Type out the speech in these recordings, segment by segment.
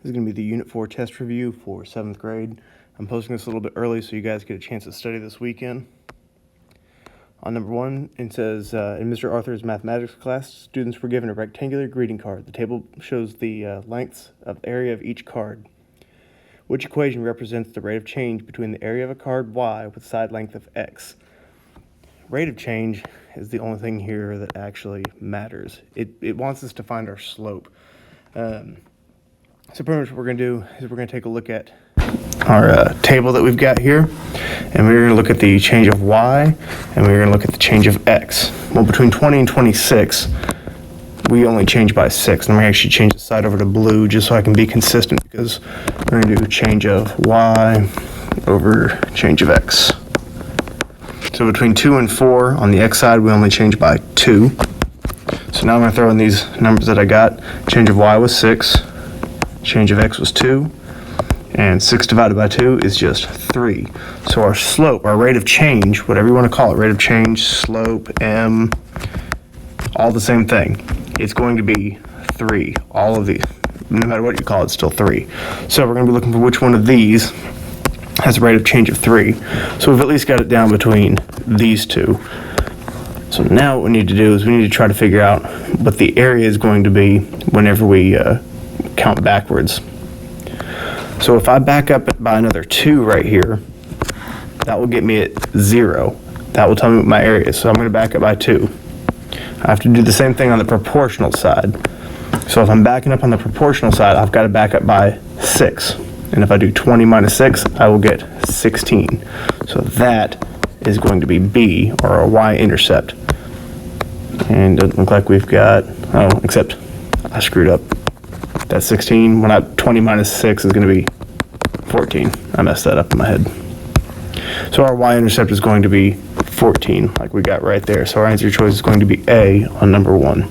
This is going to be the Unit 4 test review for 7th grade. I'm posting this a little bit early so you guys get a chance to study this weekend. On number 1, it says, in Mr. Arthur's mathematics class, students were given a rectangular greeting card. The table shows the lengths of the area of each card. Which equation represents the rate of change between the area of a card y with side length of x? Rate of change is the only thing here that actually matters. It wants us to find our slope. So pretty much what we're going to do is we're going to take a look at our table that we've got here, and we're going to look at the change of y, and we're going to look at the change of x. Well, between 20 and 26, we only change by 6. And I'm going to actually change the side over to blue just so I can be consistent, because we're going to do change of y over change of x. So between 2 and 4 on the x side, we only change by 2. So now I'm going to throw in these numbers that I got. Change of y was 6. Change of x was 2, and 6 divided by 2 is just 3. So our slope, our rate of change, whatever you want to call it, rate of change, slope, m, all the same thing. It's going to be 3. All of these, no matter what you call it, it's still 3. So we're going to be looking for which one of these has a rate of change of 3. So we've at least got it down between these two. So now what we need to do is we need to try to figure out what the area is going to be whenever we count backwards. So if I back up by another 2 right here, that will get me at 0. That will tell me what my area is. So I'm going to back up by 2. I have to do the same thing on the proportional side. So if I'm backing up on the proportional side, I've got to back up by 6. And if I do 20 minus 6, I will get 16. So that is going to be B, or a y-intercept. And it doesn't look like we've got, except I screwed up. That's 16. 20 minus 6 is going to be 14. I messed that up in my head. So our y-intercept is going to be 14, like we got right there. So our answer choice is going to be A on number 1.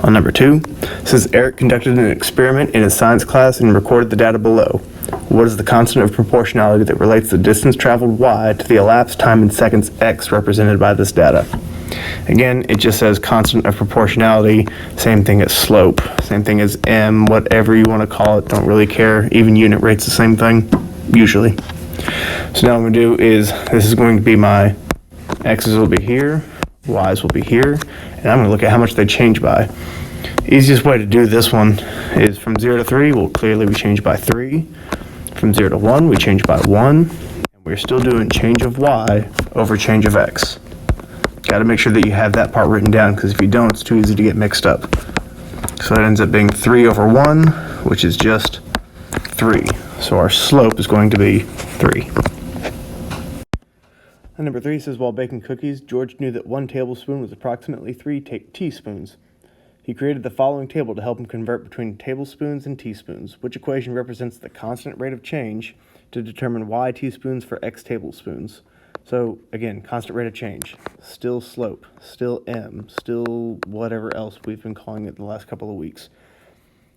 On number 2, it says Eric conducted an experiment in his science class and recorded the data below. What is the constant of proportionality that relates the distance traveled y to the elapsed time in seconds x represented by this data? Again, it just says constant of proportionality, same thing as slope, same thing as m, whatever you want to call it, don't really care. Even unit rate's the same thing, usually. So now what I'm going to do is, this is going to be my x's will be here, y's will be here, and I'm going to look at how much they change by. Easiest way to do this one is from 0 to 3, well, clearly we change by 3. From 0 to 1, we change by 1. And we're still doing change of y over change of x. Got to make sure that you have that part written down, because if you don't, it's too easy to get mixed up. So that ends up being 3 over 1, which is just 3. So our slope is going to be 3. And number 3 says, while baking cookies, George knew that 1 tablespoon was approximately 3 teaspoons. He created the following table to help him convert between tablespoons and teaspoons. Which equation represents the constant rate of change to determine y teaspoons for x tablespoons? So again, constant rate of change, still slope, still m, still whatever else we've been calling it the last couple of weeks.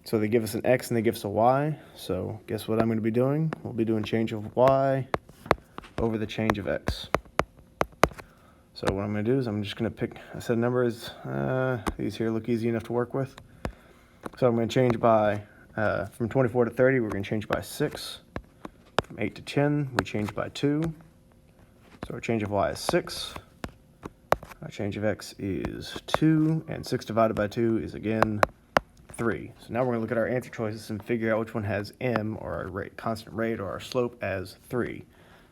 So they give us an x and they give us a y. So guess what I'm going to be doing? We'll be doing change of y over the change of x. So what I'm going to do is I'm just going to pick a set of numbers. These here look easy enough to work with. So I'm going to change by, from 24 to 30, we're going to change by 6. From 8 to 10, we change by 2. So our change of y is 6. Our change of x is 2. And 6 divided by 2 is, again, 3. So now we're going to look at our answer choices and figure out which one has m, or our rate, constant rate, or our slope as 3.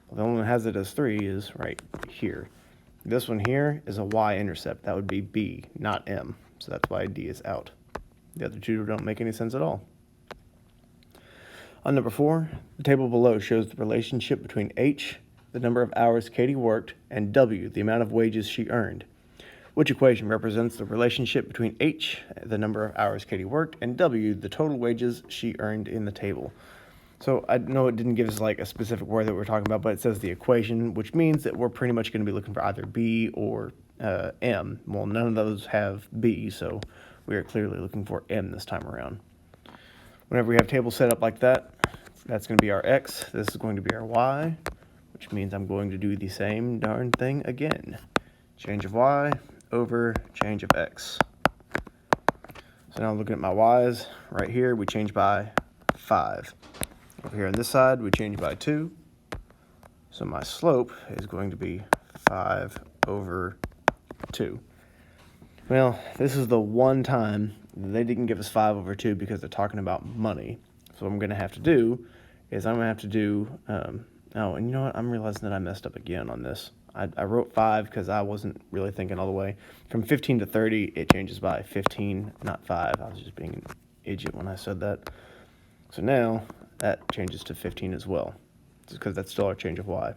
Well, the only one that has it as 3 is right here. This one here is a y-intercept. That would be B, not M. So that's why D is out. The other two don't make any sense at all. On number 4, the table below shows the relationship between H, the number of hours Katie worked, and W, the amount of wages she earned. Which equation represents the relationship between H, the number of hours Katie worked, and W, the total wages she earned in the table? So I know it didn't give us like a specific word that we're talking about, but it says the equation, which means that we're pretty much going to be looking for either B or M. Well, none of those have B, so we are clearly looking for M this time around. Whenever we have tables set up like that, that's going to be our X. This is going to be our Y, which means I'm going to do the same darn thing again. Change of Y over change of X. So now I'm looking at my y's. Right here, we change by 5. Over here on this side, we change by 2. So my slope is going to be 5 over 2. Well, this is the one time they didn't give us 5 over 2 because they're talking about money. So what I'm going to have to do is I'm going to have to do, oh, and you know what? I'm realizing that I messed up again on this. I wrote 5 because I wasn't really thinking all the way. From 15 to 30, it changes by 15, not 5. I was just being an idiot when I said that. So now that changes to 15 as well, just because that's still our change of y.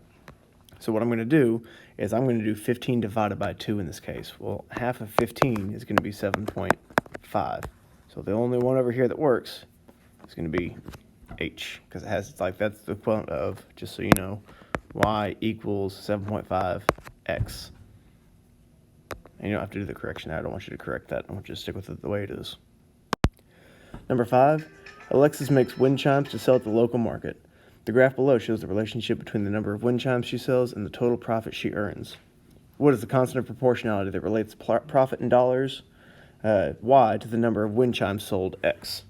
So what I'm going to do is I'm going to do 15 divided by 2 in this case. Well, half of 15 is going to be 7.5. So the only one over here that works is going to be h, because it has, it's like, that's the equivalent of, just so you know, y equals 7.5x. And you don't have to do the correction there. I don't want you to correct that. I want you to stick with it the way it is. Number 5, Alexis makes wind chimes to sell at the local market. The graph below shows the relationship between the number of wind chimes she sells and the total profit she earns. What is the constant of proportionality that relates profit in dollars, y, to the number of wind chimes sold, x?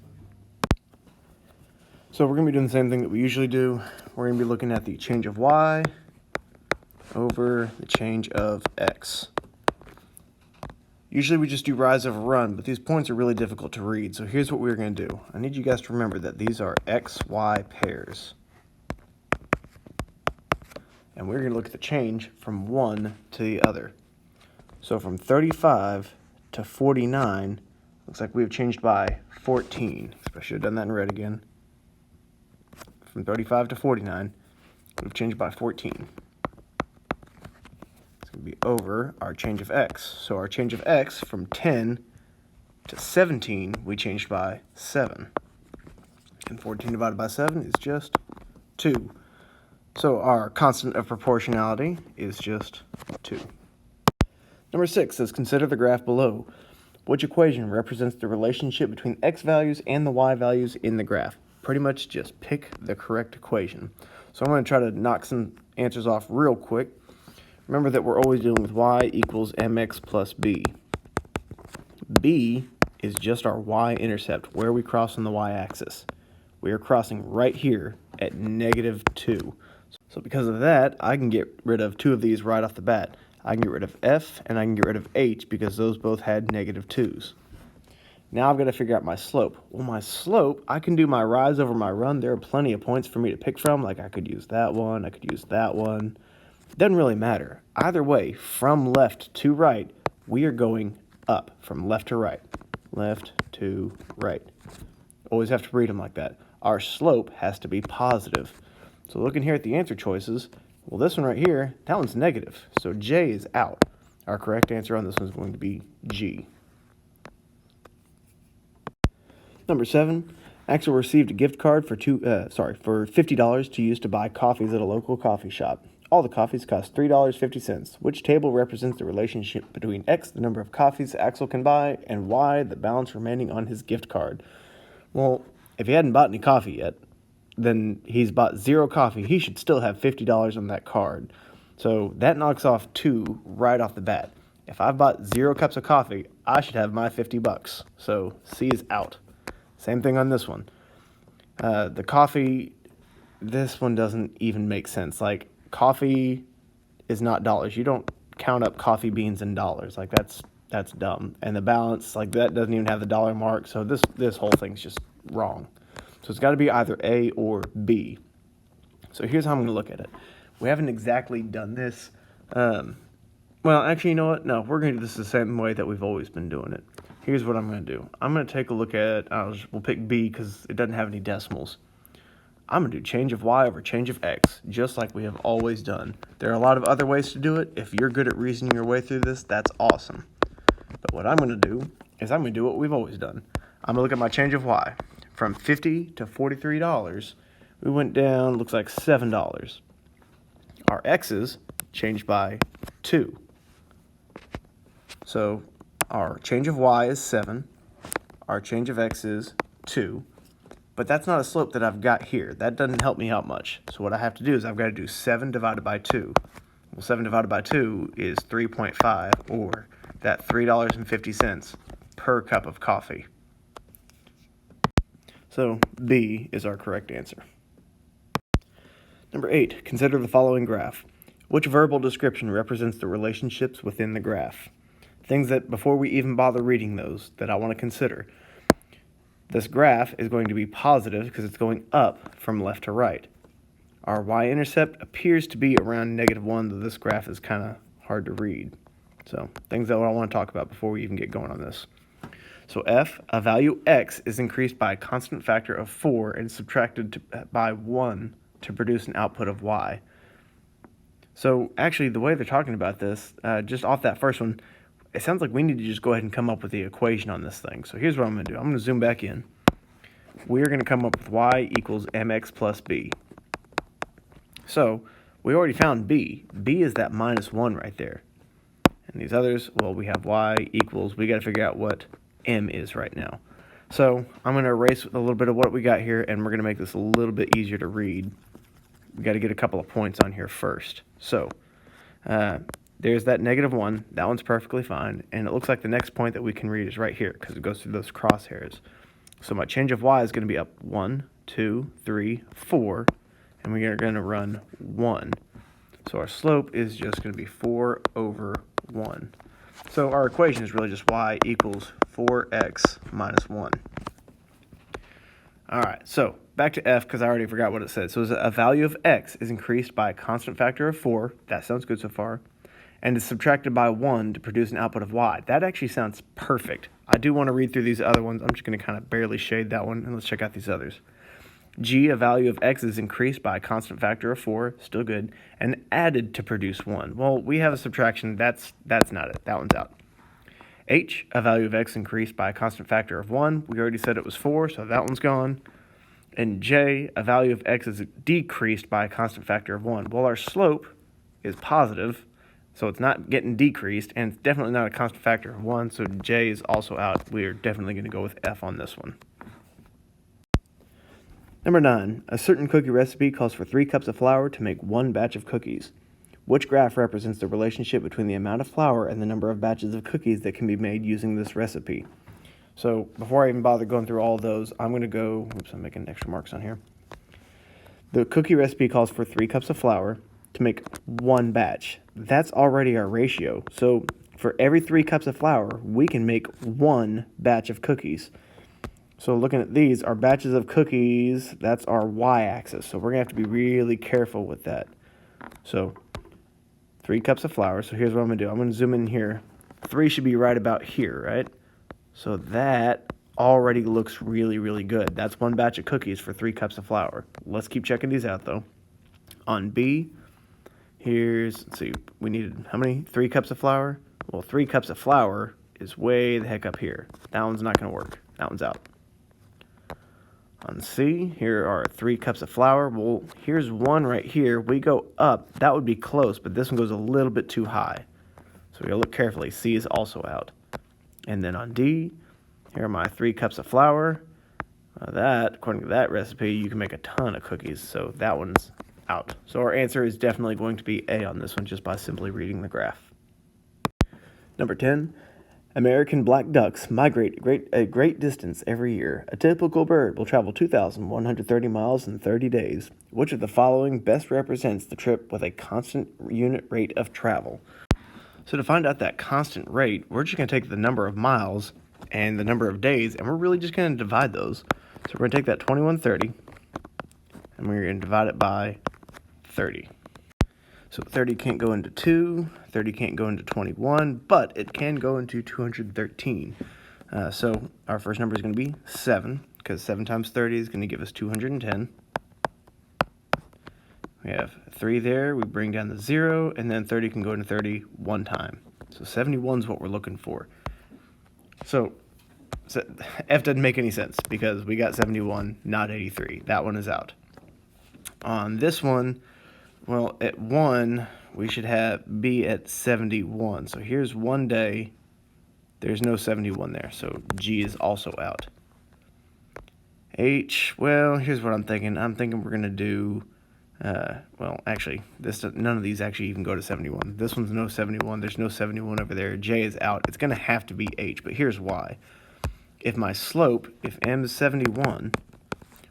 So we're going to be doing the same thing that we usually do. We're going to be looking at the change of y over the change of x. Usually we just do rise over run, but these points are really difficult to read. So here's what we're going to do. I need you guys to remember that these are x-y pairs. And we're going to look at the change from one to the other. So from 35 to 49, looks like we've changed by 14. I should have done that in red again. From 35 to 49, we've changed by 14. It's going to be over our change of x. So our change of x from 10 to 17, we changed by 7. And 14 divided by 7 is just 2. So our constant of proportionality is just 2. Number 6 says, consider the graph below. Which equation represents the relationship between x values and the y values in the graph? Pretty much just pick the correct equation. So I'm going to try to knock some answers off real quick. Remember that we're always dealing with y equals mx plus b. B is just our y-intercept, where we cross on the y-axis. We are crossing right here at -2. So because of that, I can get rid of 2 of these right off the bat. I can get rid of f and I can get rid of h because those both had -2's. Now I've got to figure out my slope. Well, my slope, I can do my rise over my run. There are plenty of points for me to pick from. Like I could use that one, I could use that one. It doesn't really matter. Either way, from left to right, we are going up from left to right. Left to right. Always have to read them like that. Our slope has to be positive. So looking here at the answer choices, well, this one right here, that one's negative. So J is out. Our correct answer on this one is going to be G. Number 7, Axel received a gift card for $50 to use to buy coffees at a local coffee shop. All the coffees cost $3.50. Which table represents the relationship between X, the number of coffees Axel can buy, and Y, the balance remaining on his gift card? Well, if he hadn't bought any coffee yet, then he's bought 0 coffee. He should still have $50 on that card. So that knocks off 2 right off the bat. If I've bought 0 cups of coffee, I should have my $50. So C is out. Same thing on this one. The coffee, this one doesn't even make sense. Like, coffee is not dollars. You don't count up coffee beans in dollars. Like, that's dumb. And the balance, like, that doesn't even have the dollar mark. So this whole thing's just wrong. So it's got to be either A or B. So here's how I'm going to look at it. We haven't exactly done this. Well, actually, you know what? No, we're going to do this the same way that we've always been doing it. Here's what I'm going to do. I'm going to take a look at, we'll pick B because it doesn't have any decimals. I'm going to do change of y over change of x, just like we have always done. There are a lot of other ways to do it. If you're good at reasoning your way through this, that's awesome. But what I'm going to do is I'm going to do what we've always done. I'm going to look at my change of y. From $50 to $43, we went down, looks like $7. Our x's changed by 2. So our change of y is 7. Our change of x is 2. But that's not a slope that I've got here. That doesn't help me out much. So what I have to do is I've got to do 7 divided by 2. Well, 7 divided by 2 is 3.5, or that $3.50 per cup of coffee. So B is our correct answer. Number 8, consider the following graph. Which verbal description represents the relationships within the graph? Things that before we even bother reading those that I want to consider. This graph is going to be positive because it's going up from left to right. Our y-intercept appears to be around -1, though this graph is kind of hard to read. So things that I want to talk about before we even get going on this. So f, a value x, is increased by a constant factor of 4 and subtracted by 1 to produce an output of y. So actually, the way they're talking about this, just off that first one, it sounds like we need to just go ahead and come up with the equation on this thing. So here's what I'm going to do. I'm going to zoom back in. We're going to come up with y equals mx plus b. So we already found b. B is that -1 right there. And these others, well, we have y equals, we got to figure out what m is right now. So I'm going to erase a little bit of what we got here, and we're going to make this a little bit easier to read. We got to get a couple of points on here first. So there's that -1. That one's perfectly fine. And it looks like the next point that we can read is right here because it goes through those crosshairs. So my change of y is going to be up 1, 2, 3, 4, and we are going to run 1. So our slope is just going to be 4 over 1. So our equation is really just y equals 4x minus 1. All right, so back to f because I already forgot what it said. So a value of x is increased by a constant factor of 4. That sounds good so far. And is subtracted by 1 to produce an output of y. That actually sounds perfect. I do want to read through these other ones. I'm just going to kind of barely shade that one, and let's check out these others. G, a value of x, is increased by a constant factor of 4, still good, and added to produce 1. Well, we have a subtraction. That's not it. That one's out. H, a value of x increased by a constant factor of 1. We already said it was 4, so that one's gone. And J, a value of x is decreased by a constant factor of 1. Well, our slope is positive, so it's not getting decreased, and it's definitely not a constant factor of 1, so J is also out. We are definitely going to go with F on this one. Number 9, a certain cookie recipe calls for 3 cups of flour to make 1 batch of cookies. Which graph represents the relationship between the amount of flour and the number of batches of cookies that can be made using this recipe? So before I even bother going through all of those, I'm going to go, oops, I'm making extra marks on here. The cookie recipe calls for 3 cups of flour to make 1 batch. That's already our ratio. So for every 3 cups of flour, we can make 1 batch of cookies. So looking at these, our batches of cookies, that's our y-axis. So we're going to have to be really careful with that. So 3 cups of flour. So here's what I'm going to do. I'm going to zoom in here. 3 should be right about here, right? So that already looks really, really good. That's 1 batch of cookies for 3 cups of flour. Let's keep checking these out, though. On B, let's see, we needed how many? 3 cups of flour? Well, 3 cups of flour is way the heck up here. That one's not going to work. That one's out. On C, here are 3 cups of flour. Well, here's 1 right here. We go up. That would be close, but this one goes a little bit too high. So we gotta look carefully. C is also out. And then on D, here are my 3 cups of flour. That, according to that recipe, you can make a ton of cookies. So that one's out. So our answer is definitely going to be A on this one just by simply reading the graph. Number 10. American black ducks migrate a great distance every year. A typical bird will travel 2,130 miles in 30 days. Which of the following best represents the trip with a constant unit rate of travel? So to find out that constant rate, we're just going to take the number of miles and the number of days, and we're really just going to divide those. So we're going to take that 2130, and we're going to divide it by 30. So 30 can't go into 2, 30 can't go into 21, but it can go into 213. So our first number is going to be 7, because 7 times 30 is going to give us 210. We have 3 there, we bring down the 0, and then 30 can go into 30 one time. So 71 is what we're looking for. So F doesn't make any sense, because we got 71, not 83. That one is out. On this one, well, at 1, we should be at 71. So here's 1 day. There's no 71 there, so G is also out. H, well, here's what I'm thinking. I'm thinking we're going to do, well, actually, none of these actually even go to 71. This one's no 71. There's no 71 over there. J is out. It's going to have to be H, but here's why. If my slope, if M is 71,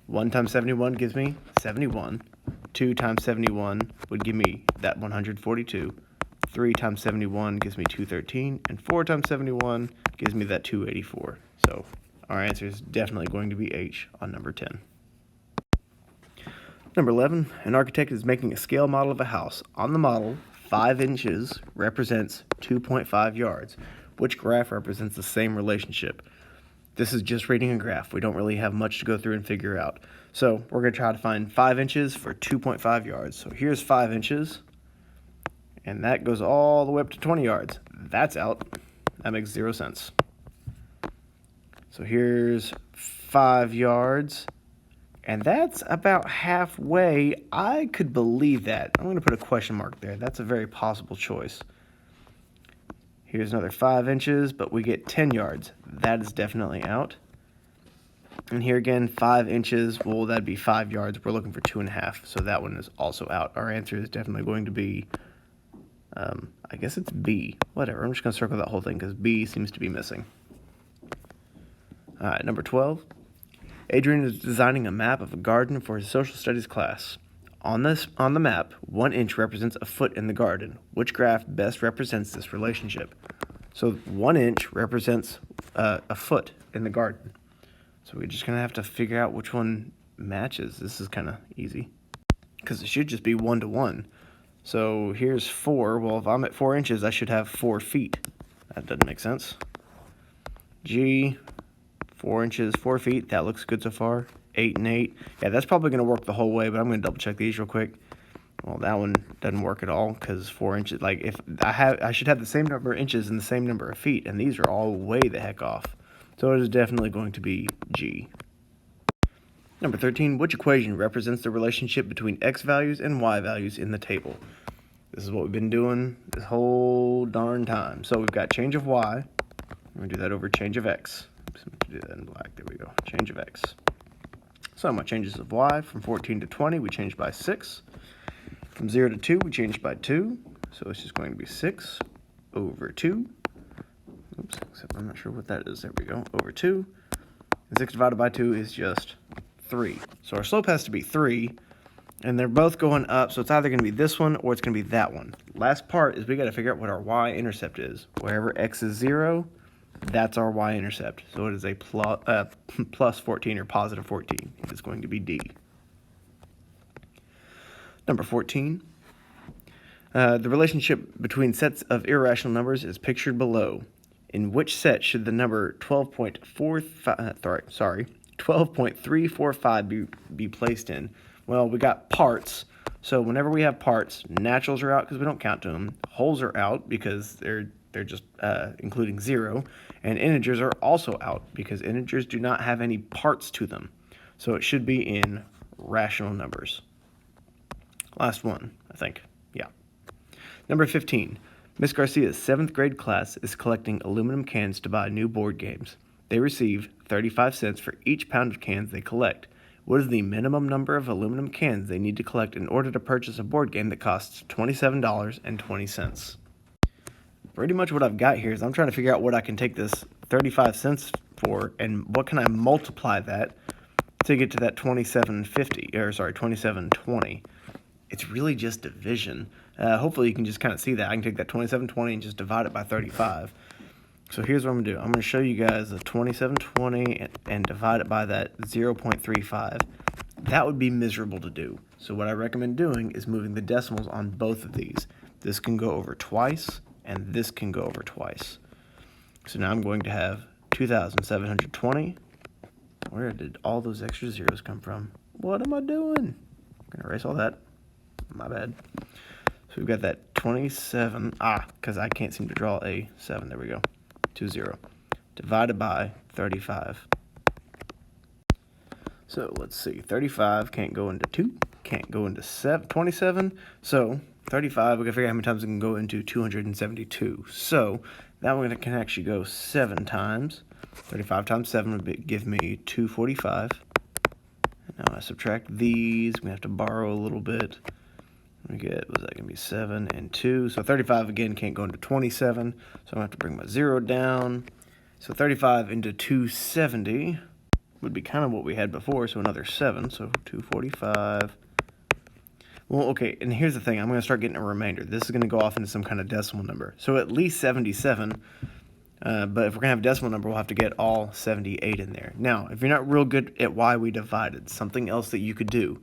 1 times 71 gives me 71. 2 times 71 would give me that 142. 3 times 71 gives me 213. And 4 times 71 gives me that 284. So our answer is definitely going to be H on number 10. Number 11, an architect is making a scale model of a house. On the model, 5 inches represents 2.5 yards. Which graph represents the same relationship? This is just reading a graph. We don't really have much to go through and figure out. So we're going to try to find 5 inches for 2.5 yards. So here's 5 inches, and that goes all the way up to 20 yards. That's out. That makes 0 sense. So here's 5 yards, and that's about halfway. I could believe that. I'm going to put a question mark there. That's a very possible choice. Here's another 5 inches, but we get 10 yards. That is definitely out. And here again, 5 inches. Well, that'd be 5 yards. We're looking for 2.5, so that one is also out. Our answer is definitely going to be, I guess it's B. Whatever, I'm just going to circle that whole thing because B seems to be missing. All right, number 12. Adrian is designing a map of a garden for his social studies class. On the map, 1 inch represents a foot in the garden. Which graph best represents this relationship? So 1 inch represents a foot in the garden. So we're just going to have to figure out which one matches. This is kind of easy because it should just be 1 to 1. So here's 4. Well, if I'm at 4 inches, I should have 4 feet. That doesn't make sense. G, 4 inches, 4 feet. That looks good so far. 8 and 8. Yeah, that's probably going to work the whole way, but I'm going to double check these real quick. Well, that one doesn't work at all because 4 inches, like if I should have the same number of inches and the same number of feet, and these are all way the heck off. So it is definitely going to be G. Number 13, which equation represents the relationship between x values and y values in the table? This is what we've been doing this whole darn time. So we've got change of y. We're going to do that over change of x. So I'm going to do that in black. There we go. Change of x. So my changes of y, from 14 to 20, we changed by 6. From 0 to 2, we changed by 2. So it's just going to be 6 over 2. Oops, except I'm not sure what that is. There we go, over 2. And 6 divided by 2 is just 3. So our slope has to be 3, and they're both going up, so it's either going to be this one or it's going to be that one. Last part is we got to figure out what our y-intercept is. Wherever x is 0, that's our y-intercept. So it is a plus 14 or positive 14. It's going to be D. Number 14. The relationship between sets of irrational numbers is pictured below. In which set should the number 12.345 be placed in? Well, we got parts. So whenever we have parts, naturals are out because we don't count to them. Wholes are out because they're just including 0. And integers are also out because integers do not have any parts to them. So it should be in rational numbers. Last one, I think. Yeah. Number 15. Miss Garcia's 7th grade class is collecting aluminum cans to buy new board games. They receive 35 cents for each pound of cans they collect. What is the minimum number of aluminum cans they need to collect in order to purchase a board game that costs $27.20? Pretty much what I've got here is I'm trying to figure out what I can take this 35 cents for and what can I multiply that to get to that $27.20. It's really just division. Hopefully you can just kind of see that. I can take that $27.20 and just divide it by 35. So here's what I'm going to do. I'm going to show you guys the $27.20 and divide it by that 0.35. That would be miserable to do. So what I recommend doing is moving the decimals on both of these. This can go over twice, and this can go over twice. So now I'm going to have 2,720. Where did all those extra zeros come from? What am I doing? I'm going to erase all that. My bad. So we've got that 27, because I can't seem to draw a 7. There we go. 20. Divided by 35. So let's see. 35 can't go into 2. Can't go into 27. So 35, we got to figure out how many times it can go into 272. So that one can actually go 7 times. 35 times 7 would give me 245. And now I subtract these. We have to borrow a little bit. We get, was that going to be 7 and 2? So 35 again can't go into 27. So I'm going to have to bring my 0 down. So 35 into 270 would be kind of what we had before, so another 7, so 245. Well, okay, and here's the thing. I'm going to start getting a remainder. This is going to go off into some kind of decimal number. So at least 77, but if we're going to have a decimal number, we'll have to get all 78 in there. Now, if you're not real good at why we divided, something else that you could do,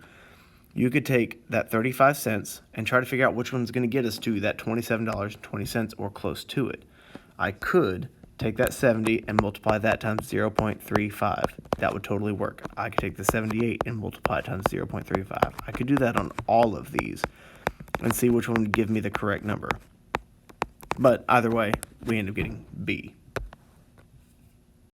you could take that 35 cents and try to figure out which one's going to get us to that $27.20 or close to it. I could take that 70 and multiply that times 0.35. That would totally work. I could take the 78 and multiply it times 0.35. I could do that on all of these and see which one would give me the correct number. But either way, we end up getting B.